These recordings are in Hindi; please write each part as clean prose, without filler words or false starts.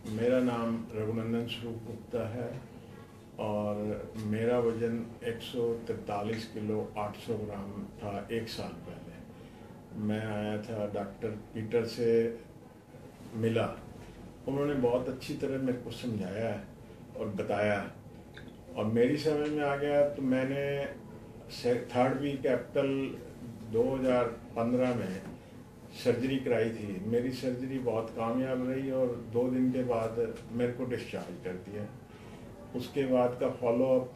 मेरा नाम रघुनंदन स्वरूप गुप्ता है और मेरा वज़न 143 किलो 800 ग्राम था 1 साल पहले। मैं आया था डॉक्टर पीटर से मिला। उन्होंने बहुत अच्छी तरह मेरे को समझाया और बताया और मेरी समझ में आ गया। तो मैंने 3rd वीक अप्रैल 2015 में सर्जरी कराई थी। मेरी सर्जरी बहुत कामयाब रही और 2 दिन के बाद मेरे को डिस्चार्ज कर दिया। उसके बाद का फॉलोअप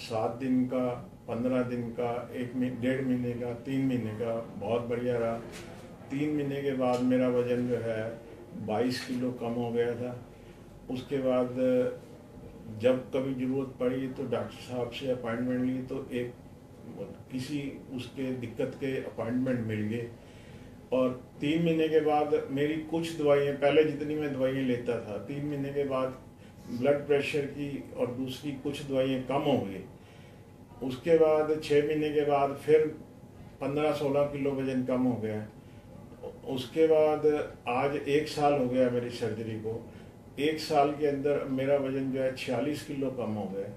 7 दिन का, 15 दिन का, 1.5 महीने का, 3 महीने का बहुत बढ़िया रहा। 3 महीने के बाद मेरा वज़न जो है 22 किलो कम हो गया था। उसके बाद जब कभी ज़रूरत पड़ी तो डॉक्टर साहब से अपॉइंटमेंट ली तो एक किसी उसके दिक्कत के अपॉइंटमेंट मिल गए और 3 महीने के बाद मेरी कुछ दवाइयाँ, पहले जितनी मैं दवाइयाँ लेता था, 3 महीने के बाद ब्लड प्रेशर की और दूसरी कुछ दवाइयाँ कम हो गई। उसके बाद 6 महीने के बाद फिर 15-16 किलो वज़न कम हो गया। उसके बाद आज 1 साल हो गया मेरी सर्जरी को। 1 साल के अंदर मेरा वज़न जो है 46 किलो कम हो गया।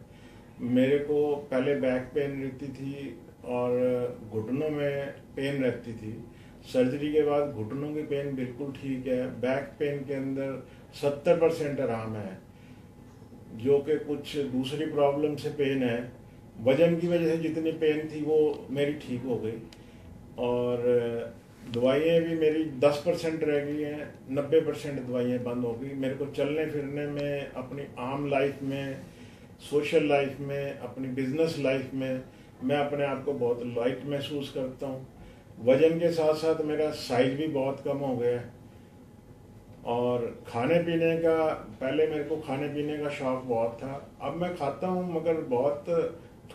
मेरे को पहले बैक पेन रहती थी और घुटनों में पेन रहती थी। सर्जरी के बाद घुटनों की पेन बिल्कुल ठीक है। बैक पेन के अंदर 70% आराम है, जो कि कुछ दूसरी प्रॉब्लम से पेन है। वजन की वजह से जितनी पेन थी वो मेरी ठीक हो गई और दवाइयाँ भी मेरी 10% रह गई हैं। 90% दवाइयाँ बंद हो गई। मेरे को चलने फिरने में, अपनी आम लाइफ में, सोशल लाइफ में, अपनी बिजनेस लाइफ में मैं अपने आप को बहुत लाइट महसूस करता हूँ। वजन के साथ साथ मेरा साइज भी बहुत कम हो गया है और खाने पीने का, पहले मेरे को खाने पीने का शौक बहुत था। अब मैं खाता हूँ मगर बहुत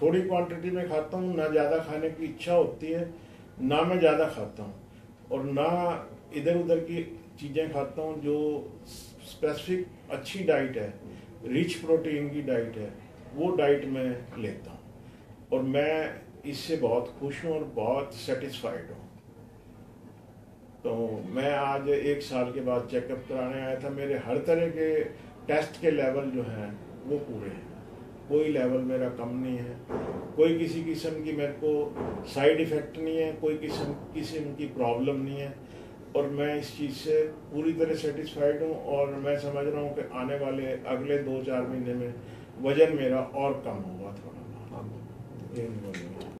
थोड़ी क्वांटिटी में खाता हूँ। ना ज़्यादा खाने की इच्छा होती है, ना मैं ज़्यादा खाता हूँ और ना इधर उधर की चीज़ें खाता हूँ। जो स्पेसिफिक अच्छी डाइट है, रिच प्रोटीन की डाइट है, वो डाइट मैं लेता हूँ और मैं इससे बहुत खुश हूँ और बहुत सेटिस्फाइड हूँ। तो मैं आज 1 साल के बाद चेकअप कराने आया था। मेरे हर तरह के टेस्ट के लेवल जो हैं वो पूरे हैं। कोई लेवल मेरा कम नहीं है, कोई किसी किस्म की मेरे को साइड इफ़ेक्ट नहीं है, कोई किस्म की प्रॉब्लम नहीं है और मैं इस चीज़ से पूरी तरह सेटिस्फाइड हूँ और मैं समझ रहा हूँ कि आने वाले अगले 2-4 महीने में वज़न मेरा और कम होगा थोड़ा। हाँ, ये नहीं बोलूँगा।